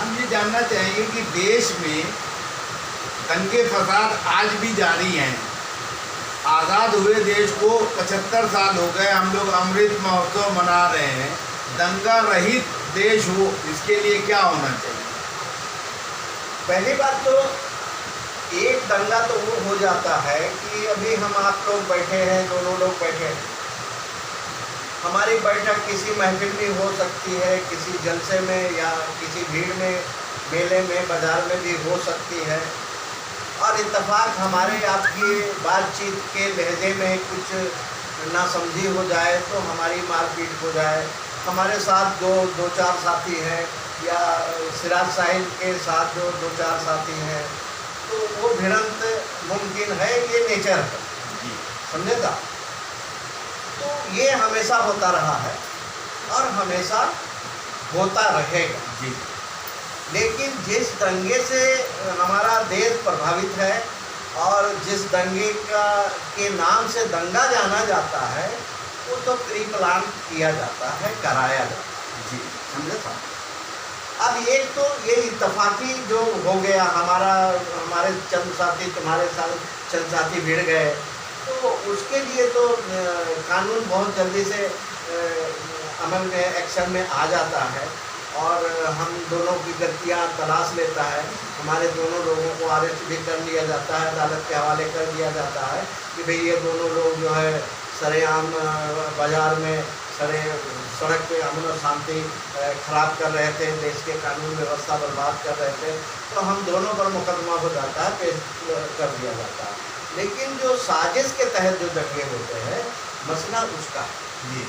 हम ये जानना चाहेंगे कि देश में दंगे फसाद आज भी जारी हैं। आज़ाद हुए देश को 75 साल हो गए, हम लोग अमृत महोत्सव मना रहे हैं। दंगा रहित देश हो, इसके लिए क्या होना चाहिए? पहली बात तो एक दंगा तो वो हो जाता है कि अभी हम आप लोग बैठे हैं, दोनों लोग बैठे हैं, हमारी बैठक किसी महफिल में हो सकती है, किसी जलसे में या किसी भीड़ में, मेले में, बाजार में भी हो सकती है। और इत्तेफाक हमारे आपकी बातचीत के लहजे में कुछ नासमझी हो जाए तो हमारी मारपीट हो जाए। हमारे साथ जो दो चार साथी हैं या सिराज साहिल के साथ जो दो चार साथी हैं, तो वो भिड़ंत मुमकिन है, ये नेचर है, समझेगा। तो ये हमेशा होता रहा है और हमेशा होता रहेगा जी। लेकिन जिस दंगे से हमारा देश प्रभावित है और जिस दंगे के नाम से दंगा जाना जाता है, वो तो प्री प्लान किया जाता है, कराया जाता है जी, समझे था। अब एक तो ये इत्तफाकी जो हो गया, हमारे चंद साथी, तुम्हारे साथ चंद साथी भिड़ गए, तो उसके लिए तो कानून बहुत जल्दी से अमल में, एक्शन में आ जाता है और हम दोनों की गलतियां तलाश लेता है। हमारे दोनों लोगों को अरेस्ट भी कर लिया जाता है, अदालत के हवाले कर दिया जाता है कि भाई ये दोनों लोग जो है सरेआम बाज़ार में सड़क पे अमन और शांति खराब कर रहे थे, देश के कानून व्यवस्था बर्बाद कर रहे थे, तो हम दोनों पर मुकदमा हो जाता है, पेश कर दिया जाता है। लेकिन जो साजिश के तहत जो दंगे होते हैं, मसला उसका जी,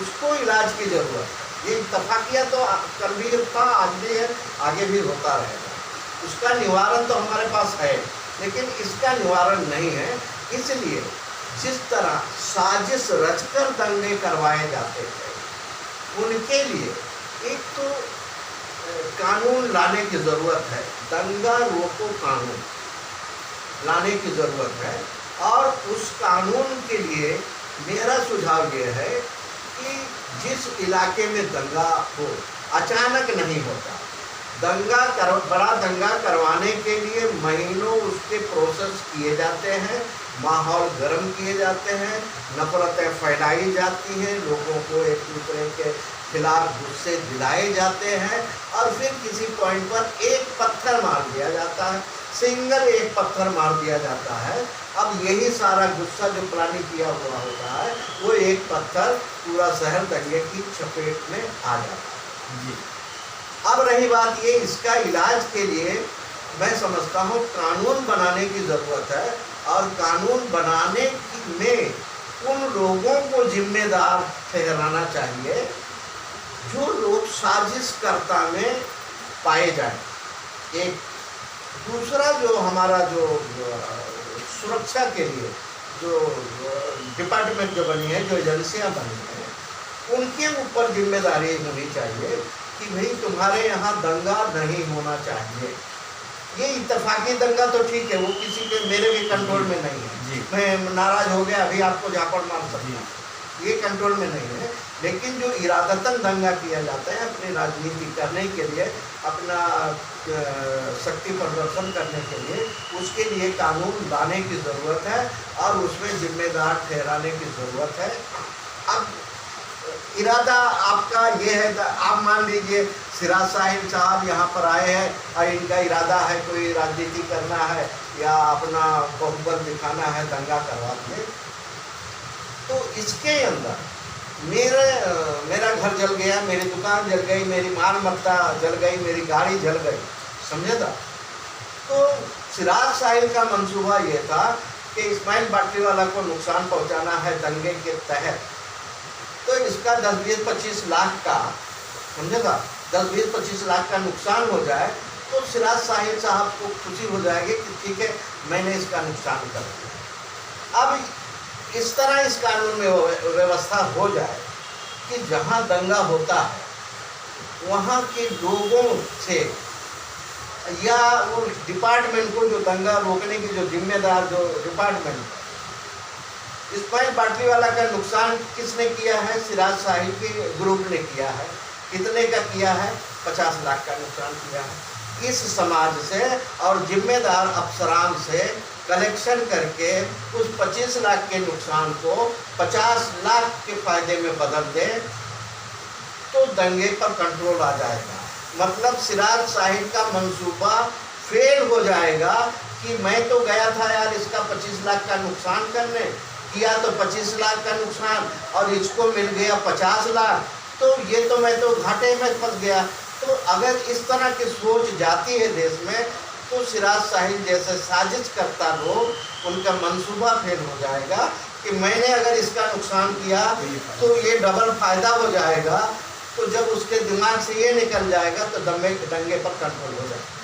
उसको इलाज की ज़रूरत है। ये इत्तफाकिया तो कल भी था, आज भी है, आगे भी होता रहेगा। उसका निवारण तो हमारे पास है, लेकिन इसका निवारण नहीं है। इसलिए जिस तरह साजिश रचकर दंगे करवाए जाते थे, उनके लिए एक तो कानून लाने की ज़रूरत है, दंगा रोको कानून लाने की ज़रूरत है। और उस कानून के लिए मेरा सुझाव ये है कि जिस इलाके में दंगा हो, अचानक नहीं होता, बड़ा दंगा करवाने के लिए महीनों उसके प्रोसेस किए जाते हैं, माहौल गर्म किए जाते हैं, नफरतें फैलाई जाती हैं, लोगों को एक दूसरे के खिलाफ गुस्से दिलाए जाते हैं और फिर किसी पॉइंट पर एक पत्थर मार दिया जाता है, सिंगल एक पत्थर मार दिया जाता है। अब यही सारा गुस्सा जो प्लानिंग किया हुआ होता है, वो एक पत्थर पूरा शहर दंगे की चपेट में आ जाता है जी। अब रही बात ये, इसका इलाज के लिए मैं समझता हूँ कानून बनाने की ज़रूरत है और कानून बनाने में उन लोगों को जिम्मेदार ठहराना चाहिए जो लोग साजिशकर्ता में पाए जाए। एक दूसरा जो हमारा जो सुरक्षा के लिए जो डिपार्टमेंट जो बनी है, जो एजेंसियां बनी हैं, उनके ऊपर जिम्मेदारी होनी चाहिए कि भाई तुम्हारे यहाँ दंगा नहीं होना चाहिए। ये इत्तफाकी दंगा तो ठीक है, वो किसी के, मेरे भी कंट्रोल में नहीं है जी। मैं नाराज हो गया अभी आपको झापड़ मार सकता हूँ, ये कंट्रोल में नहीं है। लेकिन जो इरादतन दंगा किया जाता है अपनी राजनीति करने के लिए, अपना शक्ति प्रदर्शन करने के लिए, उसके लिए कानून लाने की ज़रूरत है और उसमें जिम्मेदार ठहराने की ज़रूरत है। अब इरादा आपका ये है, आप मान लीजिए सिराज साहिल साहब यहाँ पर आए हैं और इनका इरादा है कोई राजनीति करना है या अपना बहुबल दिखाना है, दंगा करवा के, तो इसके अंदर मेरा घर जल गया, मेरी दुकान जल गई, मेरी माल मत्ता जल गई, मेरी गाड़ी जल गई, समझे था। तो सिराज साहिल का मंसूबा ये था कि इस्माइल बाटलीवाला को नुकसान पहुंचाना है दंगे के तहत, तो इसका 10-20-25 लाख का, समझे था, 10-20-25 लाख का नुकसान हो जाए तो सिराज साहिल साहब को खुशी हो जाएगी कि ठीक है, मैंने इसका नुकसान कर दिया। अब इस तरह इस कानून में व्यवस्था हो जाए कि जहाँ दंगा होता है वहाँ के लोगों से या वो डिपार्टमेंट को, जो दंगा रोकने की जो जिम्मेदार जो डिपार्टमेंट, इस्माइल बाटलीवाला का नुकसान किसने किया है? सिराज साहिल के ग्रुप ने किया है। कितने का किया है? 50 लाख का नुकसान किया है। इस समाज से और जिम्मेदार अफसरान से कलेक्शन करके उस 25 लाख के नुकसान को 50 लाख के फायदे में बदल दें तो दंगे पर कंट्रोल आ जाएगा। मतलब सिराज साहिब का मंसूबा फेल हो जाएगा कि मैं तो गया था यार इसका 25 लाख का नुकसान करने, किया तो 25 लाख का नुकसान और इसको मिल गया 50 लाख, तो ये तो मैं तो घाटे में फंस गया। तो अगर इस तरह की सोच जाती है देश में तो सिराज साहिब जैसे साजिश करता लोग उनका मंसूबा फेल हो जाएगा कि मैंने अगर इसका नुकसान किया तो ये डबल फायदा हो जाएगा। तो जब उसके दिमाग से ये निकल जाएगा तो दंगे पर कंट्रोल हो जाएगा।